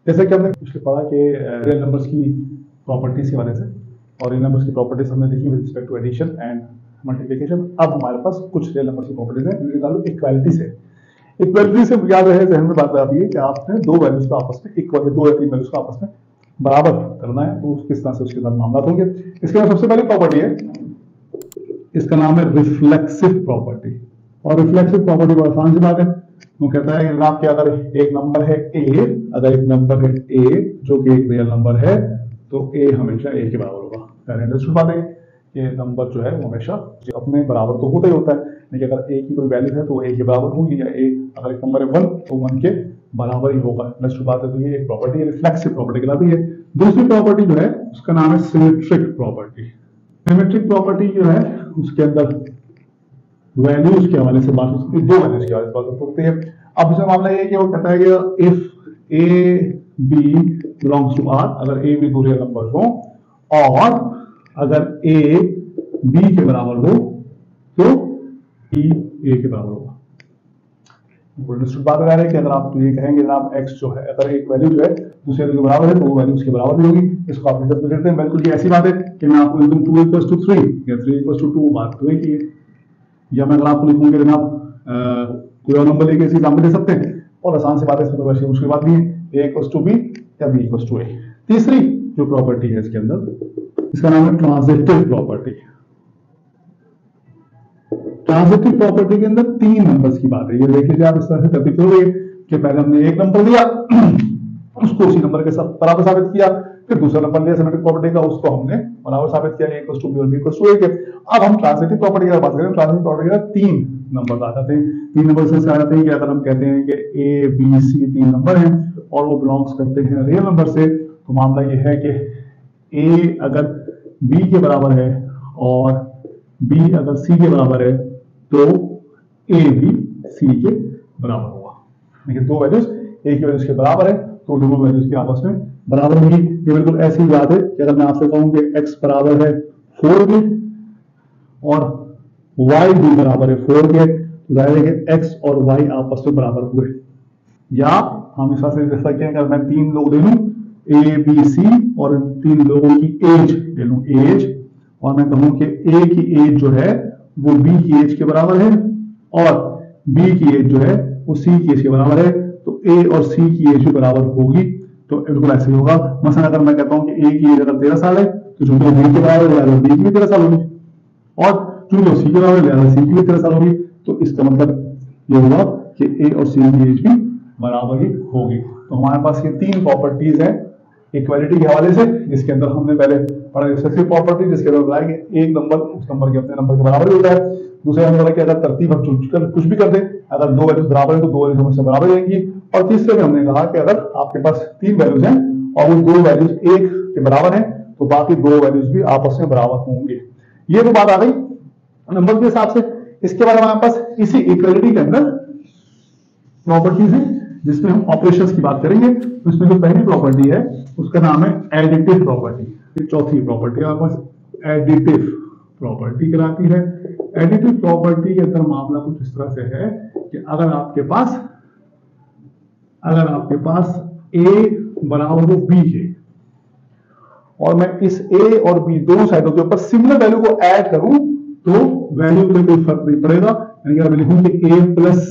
जैसे कि हमने पिछले पढ़ा कि रियल नंबर्स की प्रॉपर्टीज के बारे से, और रियल नंबर्स की प्रॉपर्टीज हमने देखी with respect to addition and multiplication. अब हमारे पास कुछ रियल नंबर्स की प्रॉपर्टीज है जिनके ताल्लुक इक्वालिटी से। इक्वालिटी से याद रहे जहन में बात आती है कि आपने दो वैल्यूज को आपस में इक्वल, दो या तीन वैल्यूज को आपस में बराबर करना है, तो किस तरह से उसके साथ मामला होंगे। इसके बाद सबसे पहली प्रॉपर्टी है, इसका नाम है रिफ्लेक्सिव प्रॉपर्टी। और रिफ्लेक्सिव प्रॉपर्टी बहुत आसान सी बात है, वो कहता है कि आपके अगर एक नंबर है ए, अगर एक नंबर है ए जो कि एक रियल नंबर है, तो ए हमेशा ए के बराबर होगा। पहले अंडरस्टूड बात है कि नंबर जो है वो हमेशा अपने बराबर तो होता ही होता है, लेकिन अगर ए की कोई वैल्यू है तो वो ए के बराबर होगी, या ए अगर एक नंबर है 1 तो 1 के बराबर ही होगा। अंडरस्टूड बात है। तो ये एक प्रॉपर्टी है, रिफ्लेक्सिव प्रॉपर्टी कहलाती है। दूसरी प्रॉपर्टी जो है उसका नाम है सिमेट्रिक प्रॉपर्टी। सिमेट्रिक प्रॉपर्टी जो है उसके अंदर वैल्यूज के हवाले से बात होती है, दो वैल्यूज के हवाले से बात होती है। अब इसका मामला ये है कि वो कहता है कि if A B belongs to R, अगर ए बी दो रियल नंबर हो और अगर ए बी के बराबर हो तो बी ए के बराबर होगा। बात बता रहे हैं कि अगर आप ये कहेंगे जनाब x जो है, अगर एक वैल्यू जो है दूसरे वैल्यू के बराबर है तो वो वैल्यू उसके बराबर भी होगी। इसको आप रिजल्ट करते हैं। बिल्कुल ये ऐसी बात है कि मैं आपको लिखूं 2 = 3 या 3 = 2, बात तो एक ही है। या मैं अगर आपको लिखूंगा जनाब कोई और नंबर लेके इसी एग्जाम्पल दे सकते हैं, और आसान सी बात है, इसमें तो वैसे मुश्किल बात नहीं है। a = b या b = a। तीसरी जो प्रॉपर्टी है इसके अंदर, इसका नाम है ट्रांजिटिव प्रॉपर्टी। ट्रांजिटिव प्रॉपर्टी के अंदर तीन नंबर्स की बात है। ये देखिए आप इस तरह से तरतीब करोगे कि पहले हमने एक नंबर दिया, उसको उसी नंबर के साथ बराबर साबित किया, फिर दूसरा नंबर लिया सिमेट्रिक प्रॉपर्टी का, उसको हमने बराबर साबित किया, a = b और b = a के। अब हम ट्रांजिटिव प्रॉपर्टी की बात करें। ट्रांजिटिव प्रॉपर्टी के तीन नंबर आ जाते हैं। तीन नंबर से आ जाते हैं कि अगर हम कहते हैं कि a b c तीन नंबर हैं और वो बिलोंग्स करते हैं रियल नंबर से, तो मामला ये है कि a अगर b के बराबर है और b अगर c के बराबर है तो a भी c के बराबर होगा। देखिए दो वैल्यूज a की वैल्यूज के बराबर है तो दोनों वैल्यूज की आपस में बराबर होगी। ये बिल्कुल ऐसी बात है कि अगर मैं आपसे कहूं कि x बराबर है 4 के और y भी बराबर है 4 के, तो जाहिर है कि x और y आपस में बराबर हुए। या हम इस तरह से देख सकते हैं कि अगर मैं तीन लोग ले लूं a b c और इन तीन लोगों की एज ले लूं एज, और मैं कहूं कि a की एज जो है वो b की एज के बराबर है और b की एज जो है वो c की एज के बराबर है, तो a और c की एज भी बराबर होगी। तो बिल्कुल ऐसे ही होगा। मसलन अगर मैं कहता हूं कि a की एज अगर 13 साल है तो चूंकि b के बराबर है लिहाजा b की भी 13 साल होगी, और चूंकि c के बराबर है लिहाजा c की भी 13 साल होगी। तो इसका मतलब ये होगा कि a और c की एज भी बराबर ही होगी। तो हमारे पास ये तीन प्रॉपर्टीज है इक्वालिटी के हवाले से, जिसके अंदर हमने पहले पढ़ा रिफ्लेक्सिव प्रॉपर्टी, जिसके अंदर बताया कि एक नंबर उस नंबर के अपने नंबर के बराबर ही होता है। दूसरा नंबर है कि अगर तरतीब हम कुछ भी कर दें, अगर दो वैल्यूज बराबर है तो दो वैल्यूज हमेशा बराबर रहेंगी। और तीसरे में हमने कहा कि अगर आपके पास तीन वैल्यूज हैं और वो दो वैल्यूज एक के बराबर है तो बाकी दो वैल्यूज भी आपस में बराबर होंगे। ये तो बात आ गई नंबर के हिसाब से। इसके बाद हमारे पास इसी इक्वालिटी के अंदर प्रॉपर्टीज है जिसमें हम ऑपरेशंस की बात करेंगे। तो इसमें जो पहली प्रॉपर्टी है उसका नाम है एडिटिव प्रॉपर्टी। चौथी प्रॉपर्टी हमारे पास एडिटिव प्रॉपर्टी कहलाती है। एडिटिव प्रॉपर्टी के अंदर मामला कुछ इस तरह से है कि अगर आपके पास a बराबर हो b के और मैं इस a और b दोनों साइडों के ऊपर सिमिलर वैल्यू को ऐड करूं तो वैल्यू में कोई फर्क नहीं पड़ेगा। यानी कि अगर लिखूं कि a + c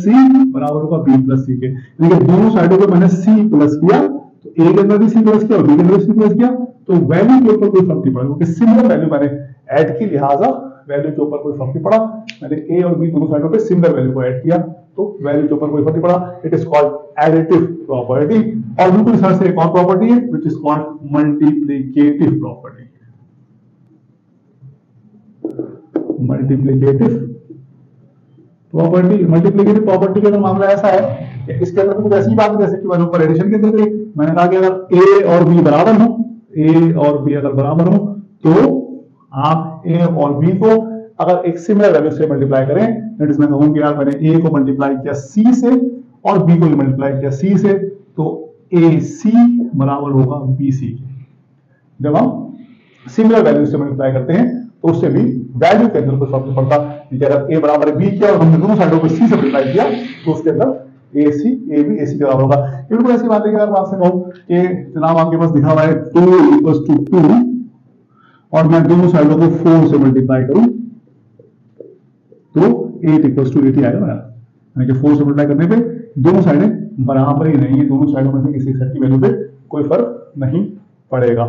बराबर होगा b + c के, यानी कि दोनों साइडों पे मैंने c प्लस किया तो a के अंदर भी c प्लस किया और b के अंदर भी c प्लस किया, तो वैल्यू के ऊपर कोई फर्क नहीं पड़ा क्योंकि सिमिलर वैल्यू मैंने ऐड की, लिहाजा वैल्यू के ऊपर कोई फर्क नहीं पड़ा। मैंने a और b दोनों साइडों पे सिमिलर वैल्यू को ऐड किया तो वैल्यू के ऊपर कोई फर्क नहीं पड़ा। It is called additive property. और बिल्कुल इस तरह से एक और प्रॉपर्टी है which is called multiplicative property. Multiplicative property के अंदर मामला ऐसा है कि इसके अंदर कुछ ऐसी बात है जैसे कि मैंने ऊपर एडिशन के अंदर मैंने कहा कि अगर a और b बराबर हो तो आप a और b को अगर एक सिमिलर वैल्यू से मल्टीप्लाई करें, दैट इज मैं कहूं कि यार मैंने a को मल्टीप्लाई किया c से और b को मल्टीप्लाई किया c से, तो ac बराबर होगा bc के। जब हम सिमिलर वैल्यू से मल्टीप्लाई करते हैं तो उससे भी वैल्यू के अंदर कोई फर्क नहीं पड़ता। अगर a बराबर है b किया और हमने दोनों साइडों को c से मल्टीप्लाई किया तो उसके अंदर ए सी ए बी ए सी के बराबर होगा। ये बिल्कुल ऐसी बात है कि अगर मैं आपसे कहूं कि जनाब आपके पास दिखा हुआ है 2 = 2 और मैं दोनों साइडों को 4 से मल्टीप्लाई करूं तो 8 = 80 आएगा ना, यानी कि 4 से मल्टीप्लाई करने पे दोनों साइडें बराबर ही रहेंगी, दोनों साइडों में से किसी सेट की वैल्यू पे कोई फर्क नहीं पड़ेगा।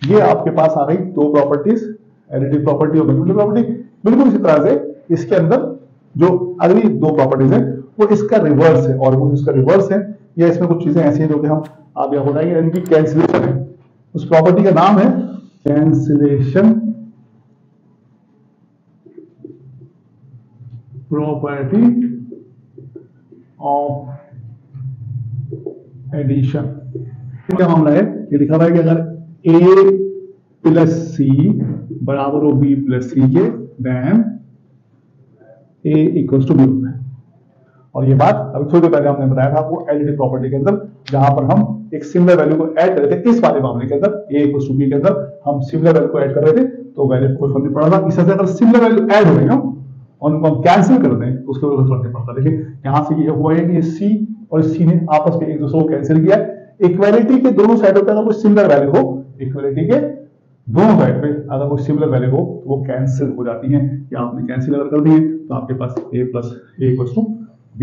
ये आपके पास आ गई दो प्रॉपर्टीज, एडिटिव प्रॉपर्टी और मल्टीप्लिकेटिव प्रॉपर्टी। बिल्कुल इसी तरह से इसके अंदर जो अगली दो प्रॉपर्टीज है वो इसका रिवर्स है, और वो इसका रिवर्स है या इसमें कुछ चीजें ऐसी हैं जो कि हम आप यहाँ बताएंगे, इनकी कैंसिलेशन है। उस प्रॉपर्टी का नाम है कैंसिलेशन प्रॉपर्टी ऑफ एडिशन। क्या मामला है, ये लिखा हुआ है कि अगर a प्लस सी बराबर हो b प्लस सी के, then a equals to b होता है। और ये बात अभी थोड़ी देर पहले हमने बताया था आपको एडिटिव प्रॉपर्टी के अंदर, जहां पर हम एक सिमिलर वैल्यू को ऐड कर रहे थे। इस वाले मामले के अंदर a इक्वल्स टू b के अंदर हम सिमिलर वैल्यू को ऐड कर रहे थे तो वैल्यू कोई फर्क नहीं पड़ रहा। इस तरह से अगर सिमिलर वैल्यू ऐड हो गई ना और उनको हम कैंसिल कर दें तो उसके कोई फर्क नहीं पड़ता। देखिए यहां से ये हुआ है कि c और c ने आपस में एक दूसरे को कैंसिल किया। इक्वालिटी के दोनों साइडों पे अगर कोई सिमिलर वैल्यू हो, इक्वालिटी के दोनों साइड पे अगर कोई सिमिलर वैल्यू हो तो वो कैंसिल हो जाती है। या आपने कैंसिल अगर कर दी तो आपके पास a plus a equals to b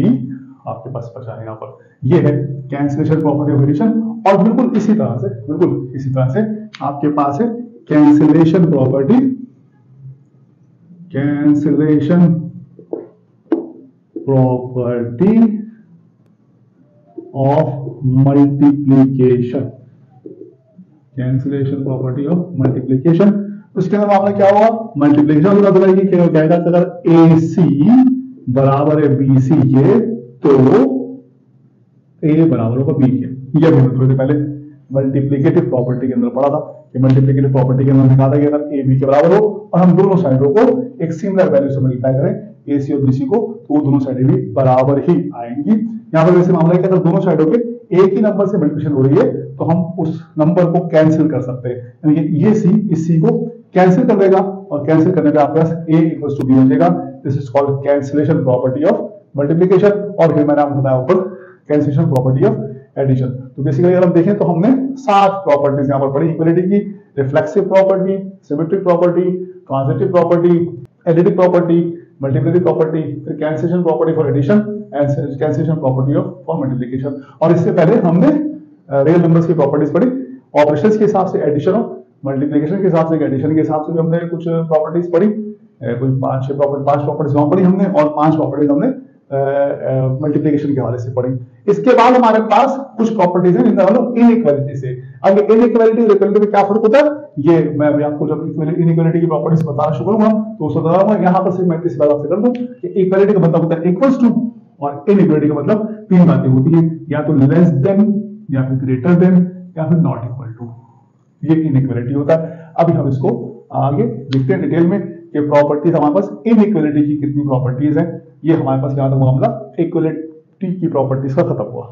आपके पास बचा है। यहाँ पर ये है कैंसिलेशन प्रॉपर्टी ऑफ एडिशन। और बिल्कुल इसी तरह से आपके पास है cancellation property of multiplication. Cancellation property of multiplication, उसके अंदर मामला क्या होगा, मल्टीप्लीकेशन का मतलब क्या कहेगा, अगर AC बराबर है BC के तो A बराबर होगा B के। ये हमने थोड़ी देर पहले मल्टीप्लीकेटिव प्रॉपर्टी के अंदर पढ़ा था कि मल्टीप्लीकेटिव प्रॉपर्टी के अंदर दिखा था कि अगर A B के बराबर हो और हम दोनों साइडों को एक सिमिलर वैल्यू से मल्टीप्लाई करें AC और BC को तो वो दोनों साइडें भी बराबर ही आएंगी। यहाँ पर वैसे मामला है कि अगर दोनों साइडों के एक ही नंबर से मल्टीप्लिकेशन हो रही है तो हम उस नंबर को कैंसिल कर सकते हैं, यानी कि ये C इस C को कैंसिल कर देगा और कैंसिल करने पे आपके पास A इक्वल्स टू B हो जाएगा। This is called cancellation property of multiplication. और फिर मैंने आपको बताया ऊपर कैंसिलेशन प्रॉपर्टी ऑफ एडिशन। तो बेसिकली अगर हम देखें तो हमने 7 प्रॉपर्टीज यहाँ पर पढ़ी इक्वालिटी की, reflexive property, symmetric property, transitive property, additive property, multiplicative property, फिर cancellation property for addition and cancellation property of for multiplication. और इससे पहले हमने रियल नंबर्स की प्रॉपर्टीज पढ़ी, ऑपरेशंस के हिसाब से एडिशन और मल्टीप्लिकेशन के हिसाब से, एडिशन के हिसाब से भी हमने कुछ प्रॉपर्टीज पढ़ी, कोई 5 प्रॉपर्टीज वहां पढ़ी हमने और 5 प्रॉपर्टीज हमने मल्टीप्लिकेशन के हवाले से पढ़ी। इसके बाद हमारे पास कुछ प्रॉपर्टीज हैं जिनका मतलब इनइक्वालिटी से। अब इनइक्वालिटी और इक्वालिटी में क्या फर्क होता है, ये मैं अभी आपको जब इनइक्वालिटी की प्रॉपर्टीज बताना शुरू करूंगा तो उसको बताऊंगा। यहाँ पर सिर्फ मैं इस बात आपसे कर दूं कि इक्वालिटी का मतलब होता है इक्वल्स टू, और इनइक्वालिटी का मतलब 3 बातें होती है, या तो लेस देन, या फिर ग्रेटर देन, या फिर नॉट इक्वल टू। ये इनइक्वालिटी होता है। अभी हम इसको आगे देखते हैं डिटेल में कि प्रॉपर्टीज हमारे पास इनइक्वालिटी की कितनी प्रॉपर्टीज हैं। ये हमारे पास यहाँ तक मामला इक्वालिटी की प्रॉपर्टीज का खत्म हुआ।